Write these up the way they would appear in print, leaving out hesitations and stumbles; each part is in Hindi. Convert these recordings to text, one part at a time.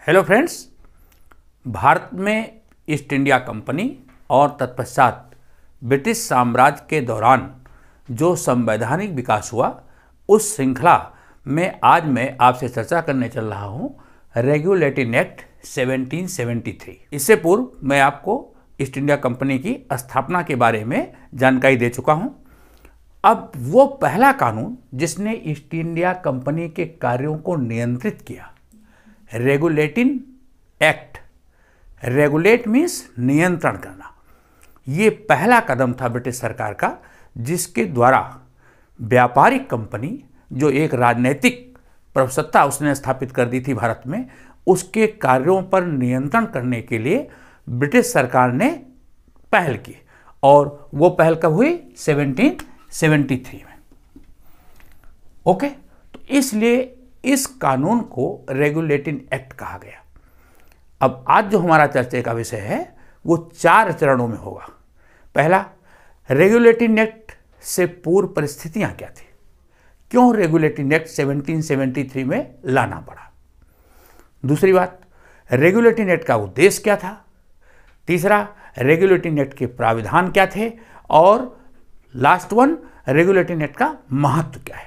हेलो फ्रेंड्स, भारत में ईस्ट इंडिया कंपनी और तत्पश्चात ब्रिटिश साम्राज्य के दौरान जो संवैधानिक विकास हुआ, उस श्रृंखला में आज मैं आपसे चर्चा करने चल रहा हूं रेगुलेटिंग एक्ट 1773। इससे पूर्व मैं आपको ईस्ट इंडिया कंपनी की स्थापना के बारे में जानकारी दे चुका हूं। अब वो पहला कानून जिसने ईस्ट इंडिया कंपनी के कार्यों को नियंत्रित किया, रेगुलेटिंग एक्ट। रेगुलेट मीन्स नियंत्रण करना। ये पहला कदम था ब्रिटिश सरकार का, जिसके द्वारा व्यापारिक कंपनी, जो एक राजनीतिक प्रभुसत्ता उसने स्थापित कर दी थी भारत में, उसके कार्यों पर नियंत्रण करने के लिए ब्रिटिश सरकार ने पहल की। और वो पहल कब हुई? 1773 में। ओके, तो इसलिए इस कानून को रेगुलेटिंग एक्ट कहा गया। अब आज जो हमारा चर्चा का विषय है वो 4 चरणों में होगा। पहला, रेगुलेटिंग एक्ट से पूर्व परिस्थितियां क्या थी, क्यों रेगुलेटिंग एक्ट 1773 में लाना पड़ा। दूसरी बात, रेगुलेटिंग एक्ट का उद्देश्य क्या था। तीसरा, रेगुलेटिंग एक्ट के प्राविधान क्या थे। और लास्ट वन, रेगुलेटिंग एक्ट का महत्व क्या है।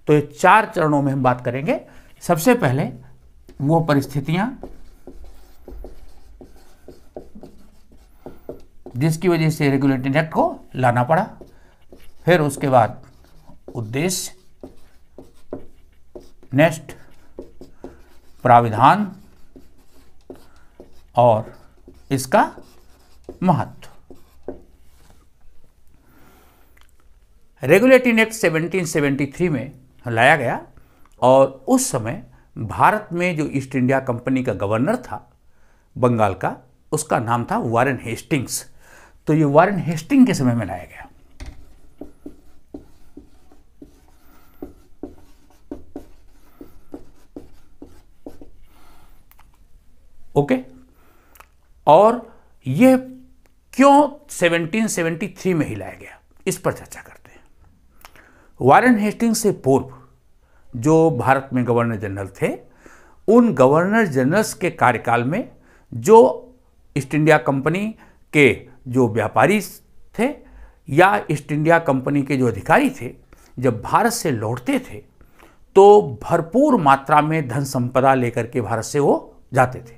तो ये 4 चरणों में हम बात करेंगे। सबसे पहले वो परिस्थितियां जिसकी वजह से रेगुलेटिंग एक्ट को लाना पड़ा, फिर उसके बाद उद्देश्य, नेक्स्ट प्राविधान और इसका महत्व। रेगुलेटिंग एक्ट 1773 में लाया गया और उस समय भारत में जो ईस्ट इंडिया कंपनी का गवर्नर था बंगाल का, उसका नाम था वारेन हेस्टिंग्स। तो ये वारेन हेस्टिंग के समय में लाया गया। ओके, और ये क्यों 1773 में ही लाया गया, इस पर चर्चा करते हैं। वारेन हेस्टिंग्स से पूर्व जो भारत में गवर्नर जनरल थे, उन गवर्नर जनरल्स के कार्यकाल में जो ईस्ट इंडिया कंपनी के जो व्यापारी थे या ईस्ट इंडिया कंपनी के जो अधिकारी थे, जब भारत से लौटते थे तो भरपूर मात्रा में धन संपदा लेकर के भारत से वो जाते थे।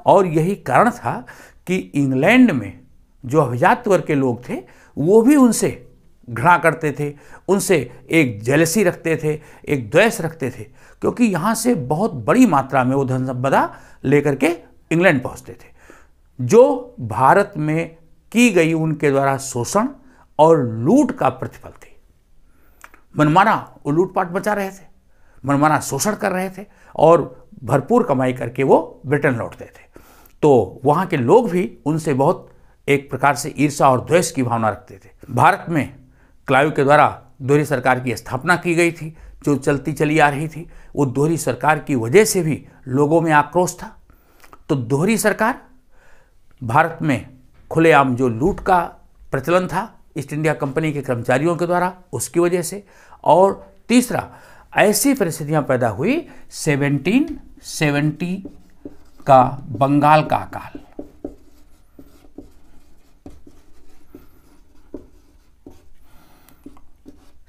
और यही कारण था कि इंग्लैंड में जो अभिजात वर्ग के लोग थे वो भी उनसे घृणा करते थे, उनसे एक जेलसी रखते थे, एक द्वेष रखते थे, क्योंकि यहाँ से बहुत बड़ी मात्रा में वो धन संपदा लेकर के इंग्लैंड पहुँचते थे, जो भारत में की गई उनके द्वारा शोषण और लूट का प्रतिफल थी। मनमाना वो लूटपाट मचा रहे थे, मनमाना शोषण कर रहे थे और भरपूर कमाई करके वो ब्रिटेन लौटते थे। तो वहाँ के लोग भी उनसे बहुत एक प्रकार से ईर्ष्या और द्वेष की भावना रखते थे। भारत में क्लाइव के द्वारा दोहरी सरकार की स्थापना की गई थी, जो चलती चली आ रही थी। वो दोहरी सरकार की वजह से भी लोगों में आक्रोश था। तो दोहरी सरकार, भारत में खुलेआम जो लूट का प्रचलन था ईस्ट इंडिया कंपनी के कर्मचारियों के द्वारा, उसकी वजह से। और तीसरा, ऐसी परिस्थितियां पैदा हुई 1770 का बंगाल का अकाल।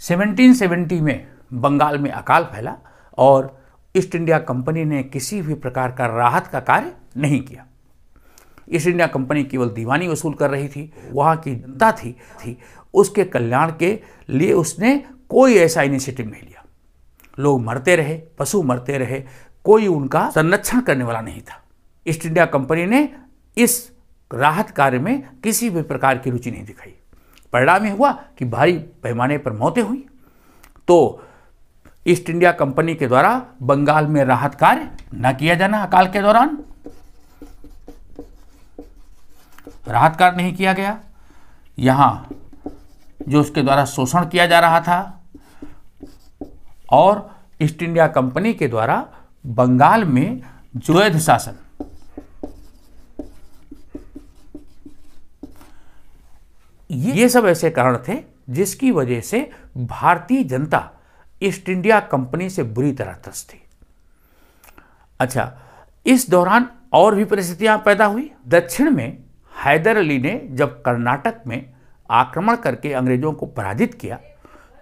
सेवनटीन 1770 में बंगाल में अकाल फैला और ईस्ट इंडिया कंपनी ने किसी भी प्रकार का राहत का कार्य नहीं किया। ईस्ट इंडिया कंपनी केवल दीवानी वसूल कर रही थी। वहाँ की जनता थी उसके कल्याण के लिए उसने कोई ऐसा इनिशिएटिव नहीं लिया। लोग मरते रहे, पशु मरते रहे, कोई उनका संरक्षण करने वाला नहीं था। ईस्ट इंडिया कंपनी ने इस राहत कार्य में किसी भी प्रकार की रुचि नहीं दिखाई। परिणाम यह हुआ कि भारी पैमाने पर मौतें हुई। तो ईस्ट इंडिया कंपनी के द्वारा बंगाल में राहत कार्य न किया जाना, अकाल के दौरान राहत कार्य नहीं किया गया। यहां जो उसके द्वारा शोषण किया जा रहा था और ईस्ट इंडिया कंपनी के द्वारा बंगाल में जो अवैध शासन, ये सब ऐसे कारण थे जिसकी वजह से Bharatiya Janata east India company से बुरी तरह त्रस्त थी। अच्छा, इस दौरान और भी परिस्थितियां पैदा हुई। दक्षिण में हैदर अली ने जब कर्नाटक में आक्रमण करके अंग्रेजों को पराजित किया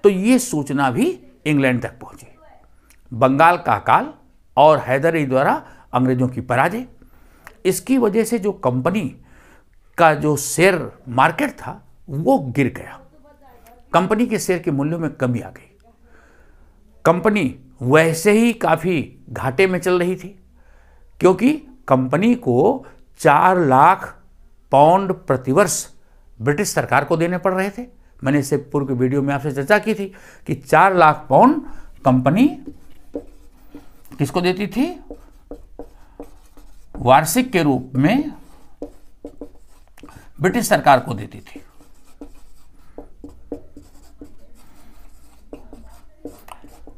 तो ये सूचना भी इंग्लैंड तक पहुंची। बंगाल का अकाल और हैदर अली द्वारा अंग्रेजों की पराजय, इसकी वजह से जो कंपनी का जो शेयर मार्केट था वो गिर गया। कंपनी के शेयर के मूल्यों में कमी आ गई। कंपनी वैसे ही काफ़ी घाटे में चल रही थी, क्योंकि कंपनी को 4 लाख पाउंड प्रतिवर्ष ब्रिटिश सरकार को देने पड़ रहे थे। मैंने इससे पूर्व की वीडियो में आपसे चर्चा की थी कि 4 लाख पाउंड कंपनी किसको देती थी? वार्षिक के रूप में ब्रिटिश सरकार को देती थी।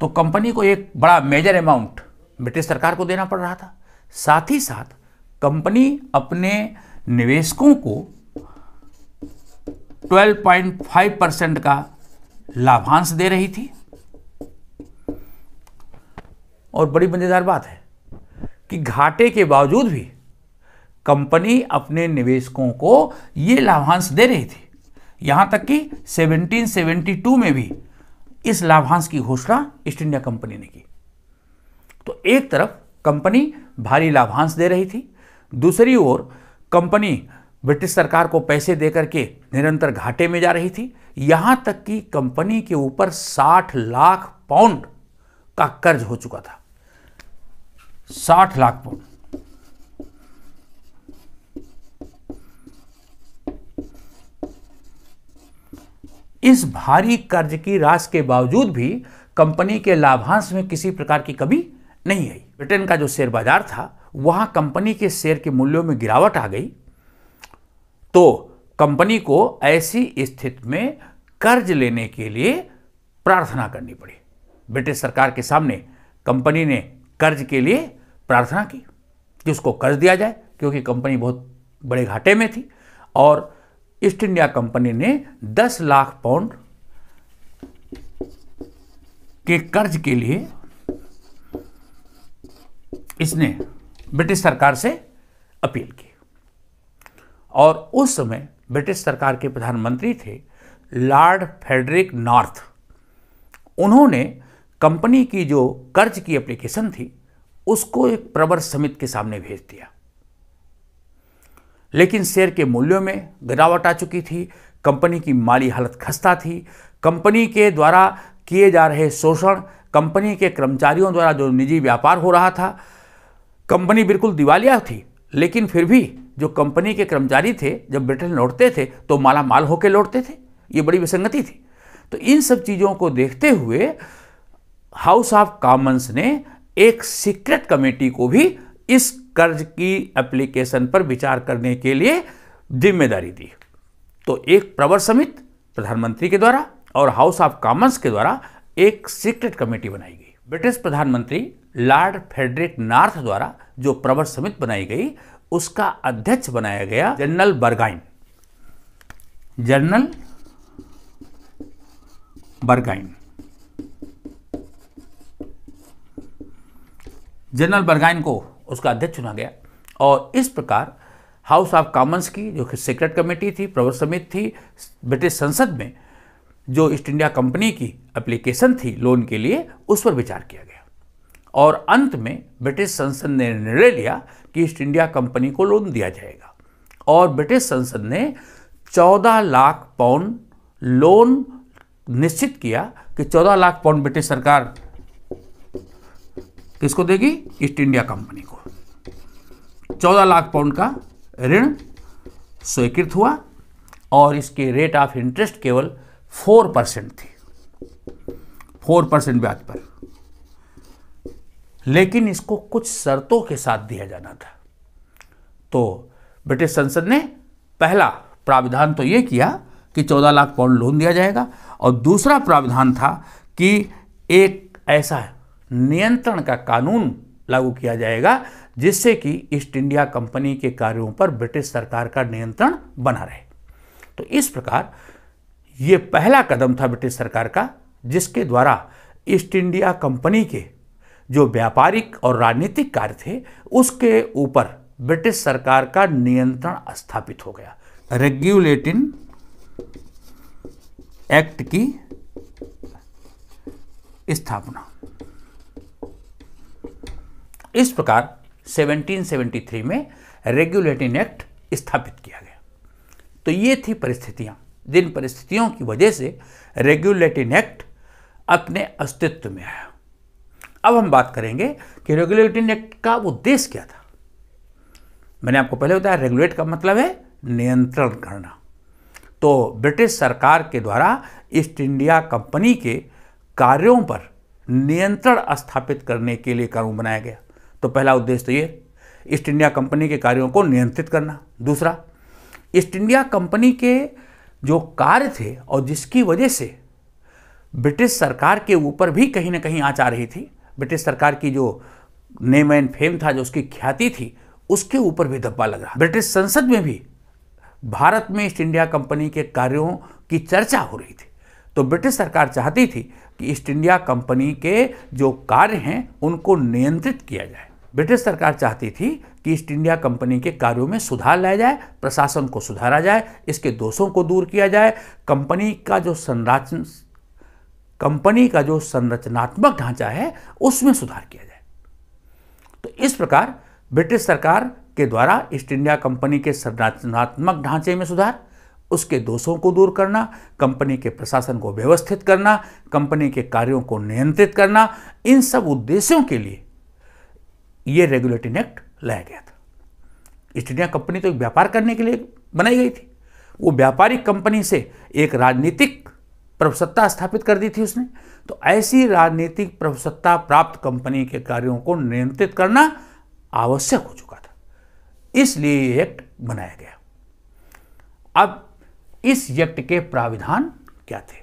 तो कंपनी को एक बड़ा मेजर अमाउंट ब्रिटिश सरकार को देना पड़ रहा था। साथ ही साथ कंपनी अपने निवेशकों को 12.5% का लाभांश दे रही थी। और बड़ी मजेदार बात है कि घाटे के बावजूद भी कंपनी अपने निवेशकों को ये लाभांश दे रही थी। यहां तक कि 1772 में भी इस लाभांश की घोषणा ईस्ट इंडिया कंपनी ने की। तो एक तरफ कंपनी भारी लाभांश दे रही थी, दूसरी ओर कंपनी ब्रिटिश सरकार को पैसे देकर के निरंतर घाटे में जा रही थी। यहां तक कि कंपनी के ऊपर 60 लाख पाउंड का कर्ज हो चुका था। 60 लाख पाउंड। इस भारी कर्ज की राशि के बावजूद भी कंपनी के लाभांश में किसी प्रकार की कमी नहीं आई। ब्रिटेन का जो शेयर बाजार था वहां कंपनी के शेयर के मूल्यों में गिरावट आ गई, तो कंपनी को ऐसी स्थिति में कर्ज लेने के लिए प्रार्थना करनी पड़ी। ब्रिटिश सरकार के सामने कंपनी ने कर्ज के लिए प्रार्थना की कि उसको कर्ज दिया जाए, क्योंकि कंपनी बहुत बड़े घाटे में थी। और ईस्ट इंडिया कंपनी ने 10 लाख पाउंड के कर्ज के लिए इसने ब्रिटिश सरकार से अपील की। और उस समय ब्रिटिश सरकार के प्रधानमंत्री थे लॉर्ड फ्रेडरिक नॉर्थ। उन्होंने कंपनी की जो कर्ज की एप्लीकेशन थी उसको एक प्रवर समिति के सामने भेज दिया, लेकिन शेयर के मूल्यों में गिरावट आ चुकी थी। कंपनी की माली हालत खस्ता थी। कंपनी के द्वारा किए जा रहे शोषण, कंपनी के कर्मचारियों द्वारा जो निजी व्यापार हो रहा था, कंपनी बिल्कुल दिवालिया थी। लेकिन फिर भी जो कंपनी के कर्मचारी थे जब ब्रिटेन लौटते थे तो माला माल होकर लौटते थे। ये बड़ी विसंगति थी। तो इन सब चीज़ों को देखते हुए हाउस ऑफ कॉमन्स ने एक सीक्रेट कमेटी को भी इस कर्ज की एप्लीकेशन पर विचार करने के लिए जिम्मेदारी दी। तो एक प्रवर समिति प्रधानमंत्री के द्वारा और हाउस ऑफ कॉमन्स के द्वारा एक सीक्रेट कमेटी बनाई गई। ब्रिटिश प्रधानमंत्री लॉर्ड फ्रेडरिक नॉर्थ द्वारा जो प्रवर समिति बनाई गई उसका अध्यक्ष बनाया गया जनरल बर्गाइन। जनरल बर्गाइन को उसका अध्यक्ष चुना गया। और इस प्रकार हाउस ऑफ कॉमन्स की जो सीक्रेट कमेटी थी, प्रवर समिति थी, ब्रिटिश संसद में जो ईस्ट इंडिया कंपनी की एप्लीकेशन थी लोन के लिए, उस पर विचार किया गया। और अंत में ब्रिटिश संसद ने निर्णय लिया कि ईस्ट इंडिया कंपनी को लोन दिया जाएगा। और ब्रिटिश संसद ने 14 लाख पाउंड लोन निश्चित किया कि 14 लाख पाउंड ब्रिटिश सरकार किसको देगी? ईस्ट इंडिया कंपनी को। 14 लाख पाउंड का ऋण स्वीकृत हुआ और इसके रेट ऑफ इंटरेस्ट केवल 4% थी, 4% ब्याज पर। लेकिन इसको कुछ शर्तों के साथ दिया जाना था। तो ब्रिटिश संसद ने पहला प्राविधान तो यह किया कि 14 लाख पाउंड लोन दिया जाएगा, और दूसरा प्राविधान था कि एक ऐसा नियंत्रण का कानून लागू किया जाएगा जिससे कि ईस्ट इंडिया कंपनी के कार्यों पर ब्रिटिश सरकार का नियंत्रण बना रहे। तो इस प्रकार ये पहला कदम था ब्रिटिश सरकार का, जिसके द्वारा ईस्ट इंडिया कंपनी के जो व्यापारिक और राजनीतिक कार्य थे उसके ऊपर ब्रिटिश सरकार का नियंत्रण स्थापित हो गया। रेगुलेटिंग एक्ट की स्थापना। इस प्रकार 1773 में रेगुलेटिंग एक्ट स्थापित किया गया। तो ये थी परिस्थितियां, जिन परिस्थितियों की वजह से रेगुलेटिंग एक्ट अपने अस्तित्व में आया। अब हम बात करेंगे कि रेगुलेटिंग एक्ट का उद्देश्य क्या था। मैंने आपको पहले बताया रेगुलेट का मतलब है नियंत्रण करना। तो ब्रिटिश सरकार के द्वारा ईस्ट इंडिया कंपनी के कार्यों पर नियंत्रण स्थापित करने के लिए कानून बनाया गया। तो पहला उद्देश्य तो ये ईस्ट इंडिया कंपनी के कार्यों को नियंत्रित करना। दूसरा, ईस्ट इंडिया कंपनी के जो कार्य थे और जिसकी वजह से ब्रिटिश सरकार के ऊपर भी कहीं ना कहीं आंच आ रही थी, ब्रिटिश सरकार की जो नेम एंड फेम था, जो उसकी ख्याति थी, उसके ऊपर भी धब्बा लग रहा। ब्रिटिश संसद में भी भारत में ईस्ट इंडिया कंपनी के कार्यों की चर्चा हो रही थी। तो ब्रिटिश सरकार चाहती थी कि ईस्ट इंडिया कंपनी के जो कार्य हैं उनको नियंत्रित किया जाए। ब्रिटिश सरकार चाहती थी कि ईस्ट इंडिया कंपनी के कार्यों में सुधार लाया जाए, प्रशासन को सुधारा जाए, इसके दोषों को दूर किया जाए, कंपनी का जो संरचनात्मक ढांचा है उसमें सुधार किया जाए। तो इस प्रकार ब्रिटिश सरकार के द्वारा ईस्ट इंडिया कंपनी के संरचनात्मक ढांचे में सुधार, उसके दोषों को दूर करना, कंपनी के प्रशासन को व्यवस्थित करना, कंपनी के कार्यों को नियंत्रित करना, इन सब उद्देश्यों के लिए ये रेगुलेटिंग एक्ट लाया गया था। ईस्ट इंडिया कंपनी तो एक व्यापार करने के लिए बनाई गई थी। वो व्यापारिक कंपनी से एक राजनीतिक प्रभुसत्ता स्थापित कर दी थी उसने। तो ऐसी राजनीतिक प्रभुसत्ता प्राप्त कंपनी के कार्यों को नियंत्रित करना आवश्यक हो चुका था, इसलिए ये एक्ट बनाया गया। अब इस एक्ट के प्राविधान क्या थे,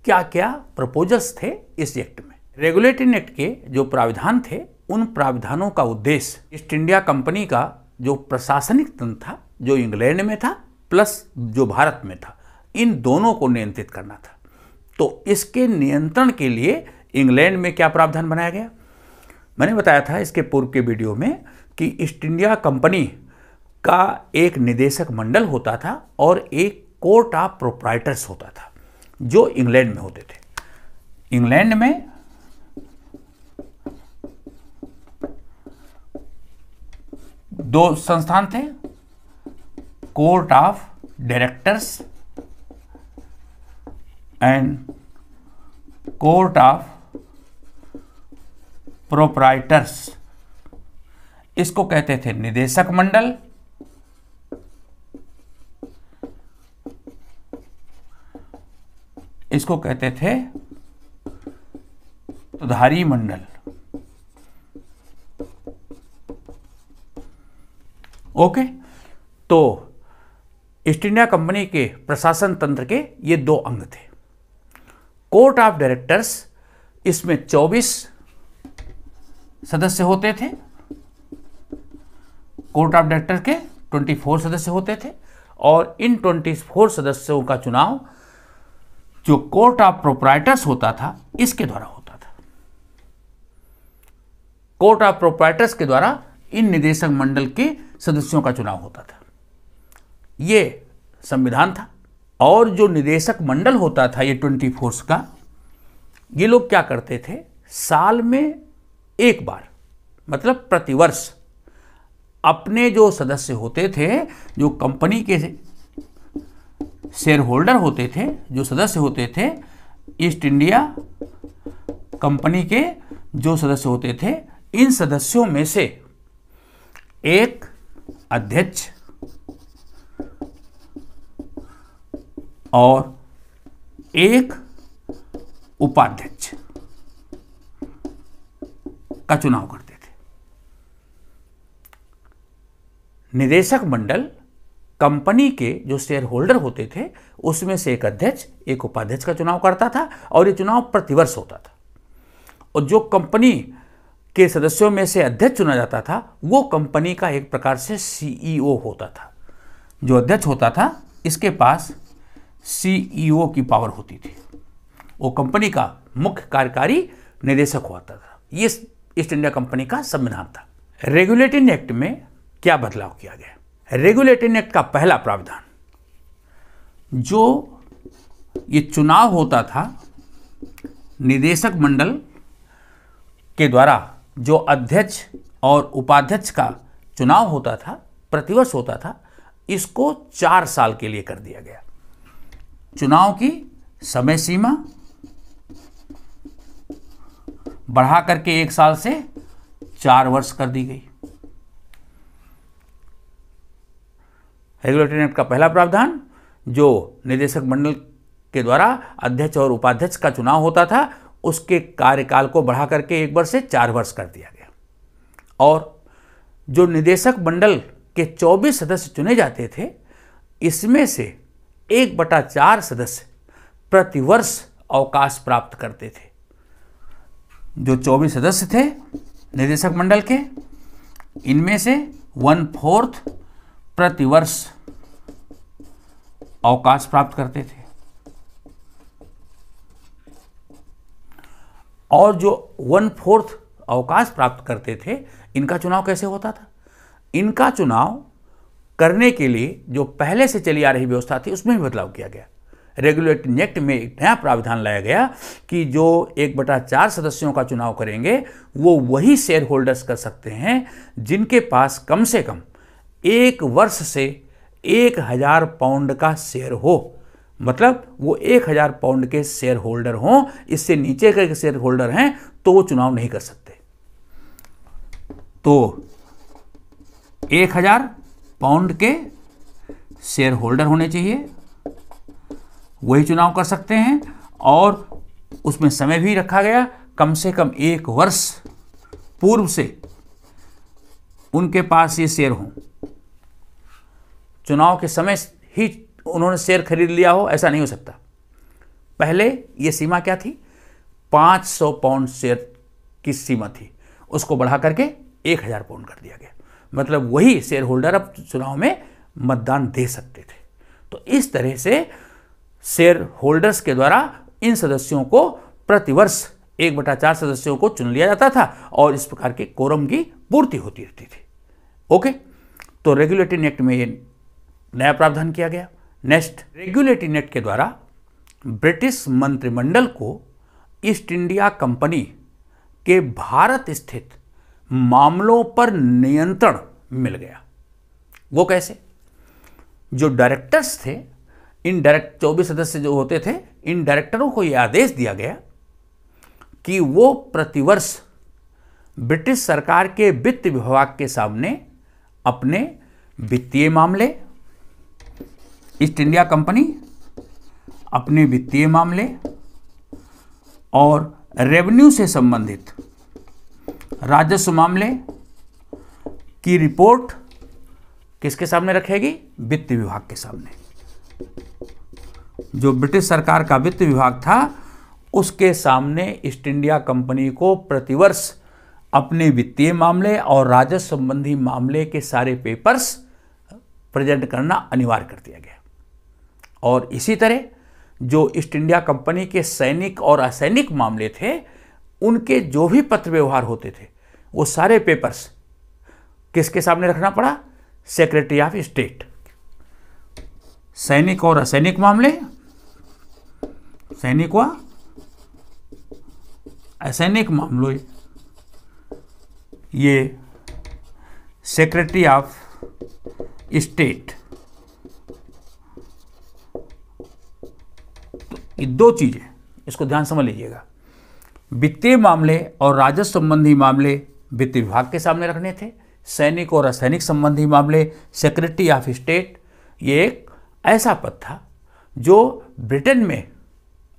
क्या क्या प्रपोजल्स थे इस एक्ट में। रेगुलेटिंग एक्ट के जो प्राविधान थे, उन प्राविधानों का उद्देश्य ईस्ट इंडिया कंपनी का जो प्रशासनिक तंत्र था, जो इंग्लैंड में था प्लस जो भारत में था, इन दोनों को नियंत्रित करना था। तो इसके नियंत्रण के लिए इंग्लैंड में क्या प्रावधान बनाया गया। मैंने बताया था इसके पूर्व के वीडियो में कि ईस्ट इंडिया कंपनी का एक निदेशक मंडल होता था और एक कोर्ट ऑफ प्रोप्राइटर्स होता था, जो इंग्लैंड में होते थे। इंग्लैंड में दो संस्थान थे, court of directors and court of proprietors. इसको कहते थे निदेशक मंडल, इसको कहते थे सुधारी मंडल। ओके, तो ईस्ट इंडिया कंपनी के प्रशासन तंत्र के ये दो अंग थे। कोर्ट ऑफ डायरेक्टर्स, इसमें 24 सदस्य होते थे। कोर्ट ऑफ डायरेक्टर के 24 सदस्य होते थे और इन 24 सदस्यों का चुनाव जो कोर्ट ऑफ प्रोप्राइटर्स होता था, इसके द्वारा होता था। कोर्ट ऑफ प्रोप्राइटर्स के द्वारा इन निदेशक मंडल के सदस्यों का चुनाव होता था। ये संविधान था। और जो निदेशक मंडल होता था ये 24 का, ये लोग क्या करते थे, साल में एक बार, मतलब प्रतिवर्ष, अपने जो सदस्य होते थे, जो कंपनी के शेयर होल्डर होते थे, जो सदस्य होते थे, ईस्ट इंडिया कंपनी के जो सदस्य होते थे, इन सदस्यों में से एक अध्यक्ष और एक उपाध्यक्ष का चुनाव करते थे। निदेशक मंडल कंपनी के जो शेयर होल्डर होते थे, उसमें से एक अध्यक्ष, एक उपाध्यक्ष का चुनाव करता था और ये चुनाव प्रतिवर्ष होता था। और जो कंपनी के सदस्यों में से अध्यक्ष चुना जाता था, वो कंपनी का एक प्रकार से सीईओ होता था। जो अध्यक्ष होता था, इसके पास सीईओ की पावर होती थी। वो कंपनी का मुख्य कार्यकारी निदेशक हुआ था। ये ईस्ट इंडिया कंपनी का संविधान था। रेगुलेटिंग एक्ट में क्या बदलाव किया गया? रेगुलेटिंग एक्ट का पहला प्रावधान, जो ये चुनाव होता था निदेशक मंडल के द्वारा, जो अध्यक्ष और उपाध्यक्ष का चुनाव होता था, प्रतिवर्ष होता था, इसको 4 साल के लिए कर दिया गया। चुनाव की समय सीमा बढ़ा करके 1 साल से 4 वर्ष कर दी गई। रेगुलेटरी एक्ट का पहला प्रावधान, जो निदेशक मंडल के द्वारा अध्यक्ष और उपाध्यक्ष का चुनाव होता था, उसके कार्यकाल को बढ़ा करके 1 वर्ष से 4 वर्ष कर दिया गया। और जो निदेशक मंडल के 24 सदस्य चुने जाते थे, इसमें से 1/4 सदस्य प्रतिवर्ष अवकाश प्राप्त करते थे। जो 24 सदस्य थे निदेशक मंडल के, इनमें से 1/4 प्रतिवर्ष अवकाश प्राप्त करते थे। और जो 1/4 अवकाश प्राप्त करते थे, इनका चुनाव कैसे होता था? इनका चुनाव करने के लिए जो पहले से चली आ रही व्यवस्था थी, उसमें भी बदलाव किया गया। रेगुलेटिंग एक्ट में एक नया प्रावधान लाया गया कि जो 1/4 सदस्यों का चुनाव करेंगे, वो वही शेयर होल्डर्स कर सकते हैं जिनके पास कम से कम 1 वर्ष से 1000 पाउंड का शेयर हो। मतलब वो 1000 पाउंड के शेयर होल्डर हों। इससे नीचे के शेयर होल्डर हैं तो वो चुनाव नहीं कर सकते। तो 1000 पाउंड के शेयर होल्डर होने चाहिए, वही चुनाव कर सकते हैं। और उसमें समय भी रखा गया, कम से कम 1 वर्ष पूर्व से उनके पास ये शेयर हों। चुनाव के समय ही उन्होंने शेयर खरीद लिया हो, ऐसा नहीं हो सकता। पहले ये सीमा क्या थी? 500 पाउंड शेयर की सीमा थी, उसको बढ़ा करके 1000 पाउंड कर दिया गया। मतलब वही शेयर होल्डर अब चुनाव में मतदान दे सकते थे। तो इस तरह से शेयर होल्डर्स के द्वारा इन सदस्यों को प्रतिवर्ष 1/4 सदस्यों को चुन लिया जाता था और इस प्रकार के कोरम की पूर्ति होती रहती थी। ओके, तो रेगुलेटिंग एक्ट में ये नया प्रावधान किया गया। नेक्स्ट, रेगुलेटिंग एक्ट के द्वारा ब्रिटिश मंत्रिमंडल को ईस्ट इंडिया कंपनी के भारत स्थित मामलों पर नियंत्रण मिल गया। वो कैसे? जो डायरेक्टर्स थे, इन 24 सदस्य जो होते थे, इन डायरेक्टरों को यह आदेश दिया गया कि वो प्रतिवर्ष ब्रिटिश सरकार के वित्त विभाग के सामने अपने वित्तीय मामले, ईस्ट इंडिया कंपनी अपने वित्तीय मामले और रेवेन्यू से संबंधित राजस्व मामले की रिपोर्ट किसके सामने रखेगी? वित्त विभाग के सामने। जो ब्रिटिश सरकार का वित्त विभाग था, उसके सामने ईस्ट इंडिया कंपनी को प्रतिवर्ष अपने वित्तीय मामले और राजस्व संबंधी मामले के सारे पेपर्स प्रेजेंट करना अनिवार्य कर दिया गया। और इसी तरह जो ईस्ट इंडिया कंपनी के सैनिक और असैनिक मामले थे, उनके जो भी पत्र व्यवहार होते थे, वो सारे पेपर्स किसके सामने रखना पड़ा? Secretary of state. सैनिक और असैनिक मामले, सैनिक व असैनिक मामलों, ये सेक्रेटरी ऑफ स्टेट। तो ये 2 चीजें, इसको ध्यान समझ लीजिएगा। वित्तीय मामले और राजस्व संबंधी मामले वित्त विभाग के सामने रखने थे। सैनिक और असैनिक संबंधी मामले सेक्रेटरी ऑफ स्टेट। ये एक ऐसा पद था जो ब्रिटेन में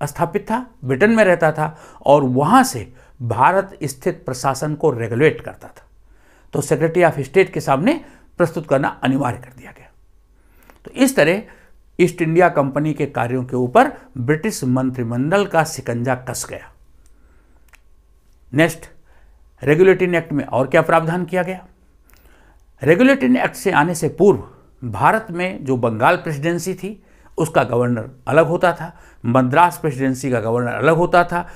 स्थापित था, ब्रिटेन में रहता था और वहाँ से भारत स्थित प्रशासन को रेगुलेट करता था। तो सेक्रेटरी ऑफ स्टेट के सामने प्रस्तुत करना अनिवार्य कर दिया गया। तो इस तरह ईस्ट इंडिया कंपनी के कार्यों के ऊपर ब्रिटिश मंत्रिमंडल का शिकंजा कस गया। नेक्स्ट, रेगुलेटिंग एक्ट में और क्या प्रावधान किया गया? रेगुलेटिंग एक्ट से आने से पूर्व भारत में जो बंगाल प्रेसिडेंसी थी, उसका गवर्नर अलग होता था, मद्रास प्रेसिडेंसी का गवर्नर अलग होता था,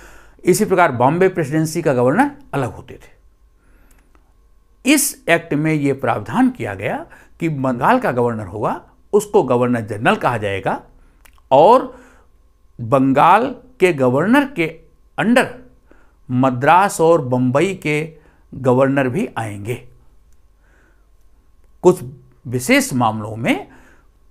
इसी प्रकार बॉम्बे प्रेसिडेंसी का गवर्नर अलग होते थे। इस एक्ट में यह प्रावधान किया गया कि बंगाल का गवर्नर होगा उसको गवर्नर जनरल कहा जाएगा और बंगाल के गवर्नर के अंडर मद्रास और बंबई के गवर्नर भी आएंगे। कुछ विशेष मामलों में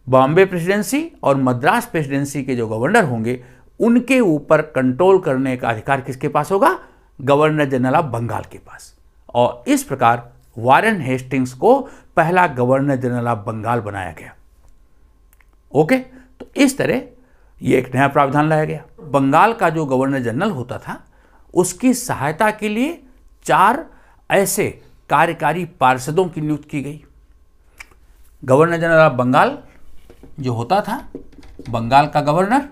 बॉम्बे प्रेसिडेंसी और मद्रास प्रेसिडेंसी के जो गवर्नर होंगे उनके ऊपर कंट्रोल करने का अधिकार किसके पास होगा? गवर्नर जनरल ऑफ बंगाल के पास। और इस प्रकार वारेन हेस्टिंग्स को पहला गवर्नर जनरल ऑफ बंगाल बनाया गया। ओके, तो इस तरह ये एक नया प्रावधान लाया गया। बंगाल का जो गवर्नर जनरल होता था उसकी सहायता के लिए 4 ऐसे कार्यकारी पार्षदों की नियुक्ति की गई। गवर्नर जनरल ऑफ बंगाल जो होता था, बंगाल का गवर्नर,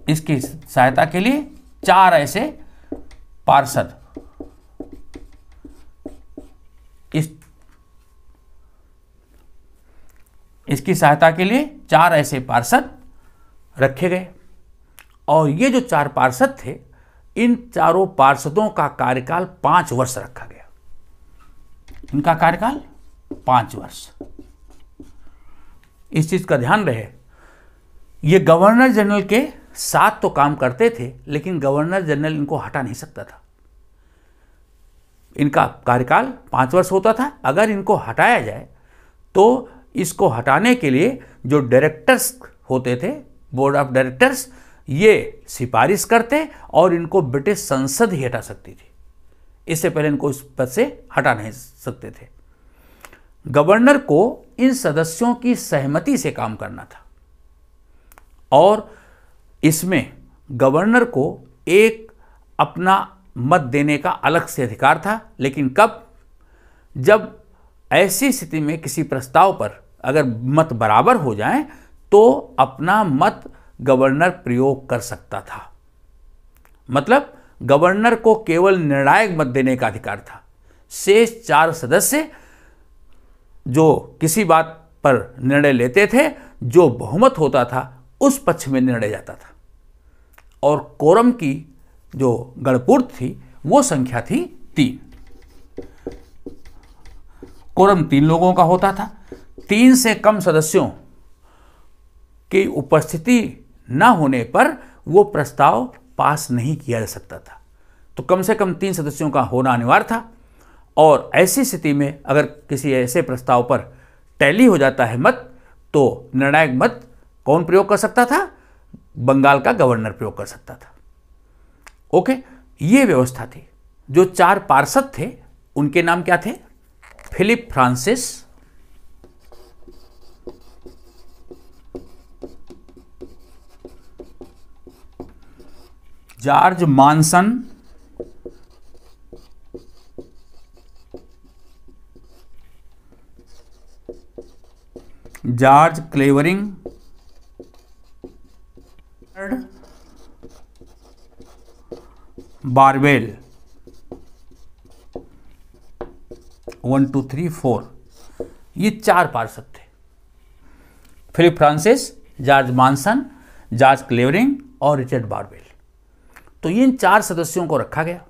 इसकी सहायता के लिए 4 ऐसे पार्षद इसकी सहायता के लिए 4 ऐसे पार्षद रखे गए। और ये जो 4 पार्षद थे, इन चारों पार्षदों का कार्यकाल 5 वर्ष रखा गया। इनका कार्यकाल 5 वर्ष। इस चीज का ध्यान रहे, ये गवर्नर जनरल के साथ तो काम करते थे लेकिन गवर्नर जनरल इनको हटा नहीं सकता था। इनका कार्यकाल 5 वर्ष होता था। अगर इनको हटाया जाए तो इसको हटाने के लिए जो डायरेक्टर्स होते थे, बोर्ड ऑफ डायरेक्टर्स, ये सिफारिश करते और इनको ब्रिटिश संसद ही हटा सकती थी। इससे पहले इनको इस पद से हटा नहीं सकते थे। गवर्नर को इन सदस्यों की सहमति से काम करना था और इसमें गवर्नर को एक अपना मत देने का अलग से अधिकार था। लेकिन कब? जब ऐसी स्थिति में किसी प्रस्ताव पर अगर मत बराबर हो जाए तो अपना मत गवर्नर प्रयोग कर सकता था। मतलब गवर्नर को केवल निर्णायक मत देने का अधिकार था। शेष 4 सदस्य जो किसी बात पर निर्णय लेते थे, जो बहुमत होता था उस पक्ष में निर्णय जाता था। और कोरम की जो गणपूर्त थी वो संख्या थी 3। कोरम 3 लोगों का होता था। 3 से कम सदस्यों की उपस्थिति न होने पर वो प्रस्ताव पास नहीं किया जा सकता था। तो कम से कम 3 सदस्यों का होना अनिवार्य था। और ऐसी स्थिति में अगर किसी ऐसे प्रस्ताव पर टैली हो जाता है मत, तो निर्णायक मत कौन प्रयोग कर सकता था? बंगाल का गवर्नर प्रयोग कर सकता था। ओके, ये व्यवस्था थी। जो 4 पार्षद थे उनके नाम क्या थे? Philip Francis, George monsoon, George Clavering, Barwell. 1 2 3 4 ये 4 पार्षद थे। Philip Francis, George monsoon, George क्लेवरिंग और रिचर्ड बारवेल। तो इन 4 सदस्यों को रखा गया।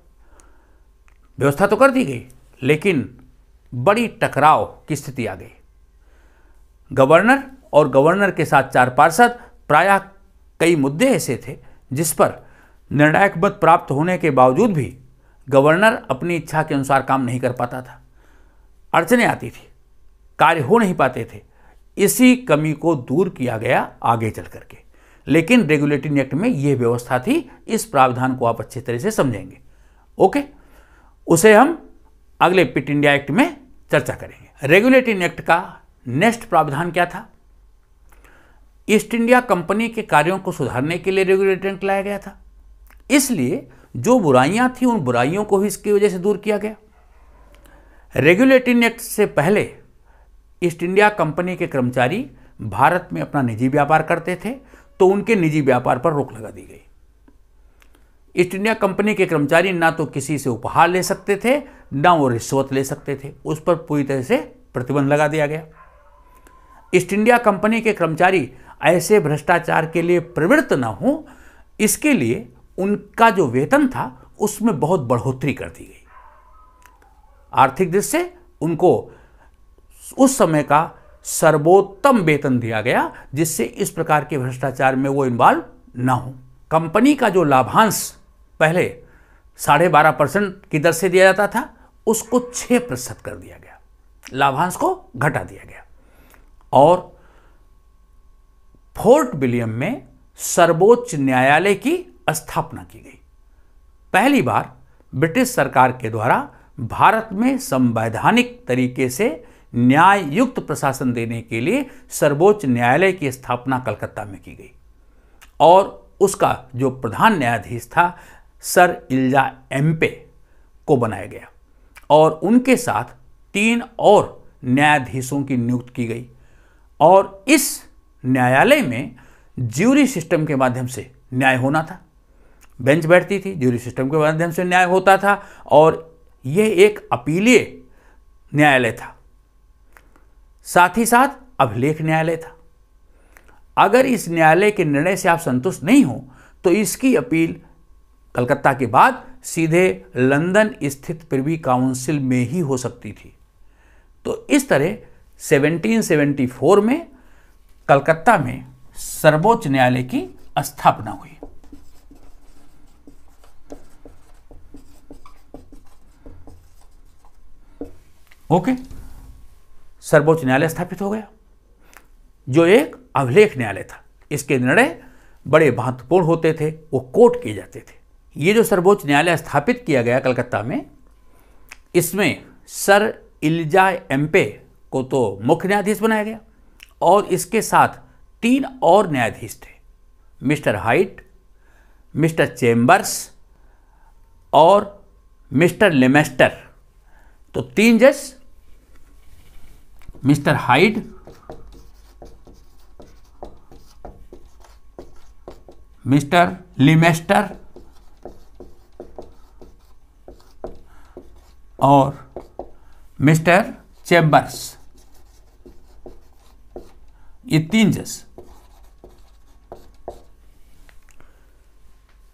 व्यवस्था तो कर दी गई लेकिन बड़ी टकराव की स्थिति आ गई। गवर्नर और गवर्नर के साथ 4 पार्षद, प्रायः कई मुद्दे ऐसे थे जिस पर निर्णायक मत प्राप्त होने के बावजूद भी गवर्नर अपनी इच्छा के अनुसार काम नहीं कर पाता था। अड़चनें आती थी, कार्य हो नहीं पाते थे। इसी कमी को दूर किया गया आगे चल करके। लेकिन रेगुलेटिंग एक्ट में यह व्यवस्था थी। इस प्रावधान को आप अच्छी तरह से समझेंगे। ओके, उसे हम अगले पिट इंडिया एक्ट में चर्चा करेंगे। रेगुलेटिंग एक्ट का नेक्स्ट प्रावधान क्या था? ईस्ट इंडिया कंपनी के कार्यों को सुधारने के लिए रेगुलेटिंग एक्ट लाया गया था। इसलिए जो बुराइयां थी उन बुराइयों को भी इसकी वजह से दूर किया गया। रेगुलेटिंग एक्ट से पहले ईस्ट इंडिया कंपनी के कर्मचारी भारत में अपना निजी व्यापार करते थे, तो उनके निजी व्यापार पर रोक लगा दी गई। ईस्ट इंडिया कंपनी के कर्मचारी ना तो किसी से उपहार ले सकते थे, ना वो रिश्वत ले सकते थे। उस पर पूरी तरह से प्रतिबंध लगा दिया गया। ईस्ट इंडिया कंपनी के कर्मचारी ऐसे भ्रष्टाचार के लिए प्रवृत्त न हो, इसके लिए उनका जो वेतन था उसमें बहुत बढ़ोतरी कर दी गई। आर्थिक दृष्टि से उनको उस समय का सर्वोत्तम वेतन दिया गया, जिससे इस प्रकार के भ्रष्टाचार में वो इन्वॉल्व न हो। कंपनी का जो लाभांश पहले 12.5% की दर से दिया जाता था, उसको 6% कर दिया गया, लाभांश को घटा दिया गया। और फोर्ट विलियम में सर्वोच्च न्यायालय की स्थापना की गई। पहली बार ब्रिटिश सरकार के द्वारा भारत में संवैधानिक तरीके से न्याय युक्त प्रशासन देने के लिए सर्वोच्च न्यायालय की स्थापना कलकत्ता में की गई और उसका जो प्रधान न्यायाधीश था सर इल्जा एम्पे को बनाया गया और उनके साथ 3 और न्यायाधीशों की नियुक्ति की गई। और इस न्यायालय में ज्यूरी सिस्टम के माध्यम से न्याय होना था, बेंच बैठती थी, ज्यूरी सिस्टम के माध्यम से न्याय होता था और यह एक अपीलीय न्यायालय था, साथ ही साथ अभिलेख न्यायालय था। अगर इस न्यायालय के निर्णय से आप संतुष्ट नहीं हो तो इसकी अपील कलकत्ता के बाद सीधे लंदन स्थित प्रिवी काउंसिल में ही हो सकती थी। तो इस तरह 1774 में कलकत्ता में सर्वोच्च न्यायालय की स्थापना हुई। ओके, सर्वोच्च न्यायालय स्थापित हो गया जो एक अभिलेख न्यायालय था। इसके निर्णय बड़े महत्वपूर्ण होते थे, वो कोर्ट किए जाते थे। ये जो सर्वोच्च न्यायालय स्थापित किया गया कलकत्ता में, इसमें सर इल्जा एम्पे को तो मुख्य न्यायाधीश बनाया गया और इसके साथ 3 और न्यायाधीश थे, मिस्टर हाइट, मिस्टर चेम्बर्स और मिस्टर लेमेस्टर। तो 3 जज, मिस्टर हाइड, मिस्टर लिमेस्टर और मिस्टर चेम्बर्स, ये 3 जज।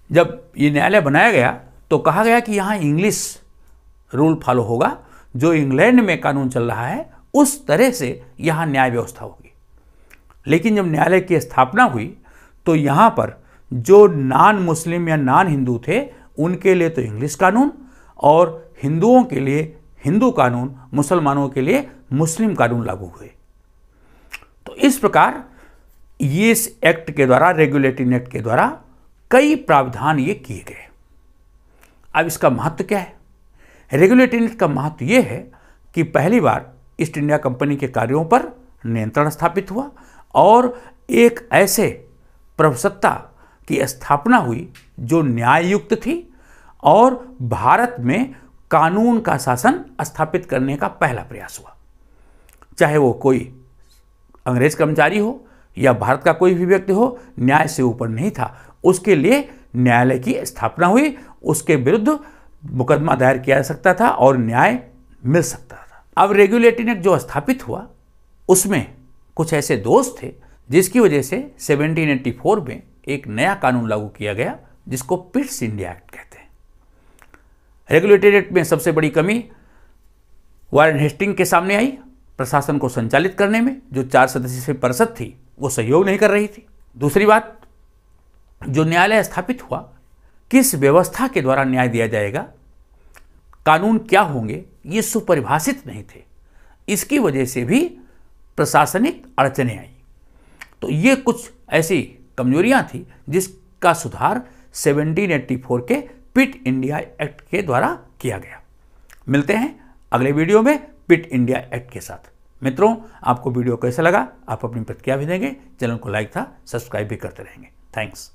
जब ये न्यायालय बनाया गया तो कहा गया कि यहां इंग्लिश रूल फॉलो होगा, जो इंग्लैंड में कानून चल रहा है उस तरह से यहां न्याय व्यवस्था होगी। लेकिन जब न्यायालय की स्थापना हुई तो यहां पर जो नॉन मुस्लिम या नॉन हिंदू थे उनके लिए तो इंग्लिश कानून और हिंदुओं के लिए हिंदू कानून, मुसलमानों के लिए मुस्लिम कानून लागू हुए। तो इस प्रकार ये इस एक्ट के द्वारा, रेगुलेटिंग एक्ट के द्वारा कई प्रावधान ये किए गए। अब इसका महत्व क्या है? रेगुलेटिंग एक्ट का महत्व ये है कि पहली बार ईस्ट इंडिया कंपनी के कार्यों पर नियंत्रण स्थापित हुआ और एक ऐसे प्रभुसत्ता की स्थापना हुई जो न्याययुक्त थी और भारत में कानून का शासन स्थापित करने का पहला प्रयास हुआ। चाहे वो कोई अंग्रेज कर्मचारी हो या भारत का कोई भी व्यक्ति हो, न्याय से ऊपर नहीं था। उसके लिए न्यायालय की स्थापना हुई, उसके विरुद्ध मुकदमा दायर किया जा सकता था और न्याय मिल सकता था। अब रेगुलेटिंग एक्ट जो स्थापित हुआ उसमें कुछ ऐसे दोष थे जिसकी वजह से 1784 में एक नया कानून लागू किया गया जिसको पिट्स इंडिया एक्ट कहते हैं। रेगुलेटिंग एक्ट में सबसे बड़ी कमी वारेन हेस्टिंग के सामने आई। प्रशासन को संचालित करने में जो 4 सदस्यीय परिषद थी वो सहयोग नहीं कर रही थी। दूसरी बात, जो न्यायालय स्थापित हुआ, किस व्यवस्था के द्वारा न्याय दिया जाएगा, कानून क्या होंगे, ये सुपरिभाषित नहीं थे। इसकी वजह से भी प्रशासनिक अड़चनें आई। तो ये कुछ ऐसी कमजोरियां थी जिसका सुधार 1784 के पिट इंडिया एक्ट के द्वारा किया गया। मिलते हैं अगले वीडियो में पिट इंडिया एक्ट के साथ। मित्रों, आपको वीडियो कैसा लगा? आप अपनी प्रतिक्रिया भी देंगे, चैनल को लाइक था सब्सक्राइब भी करते रहेंगे। थैंक्स।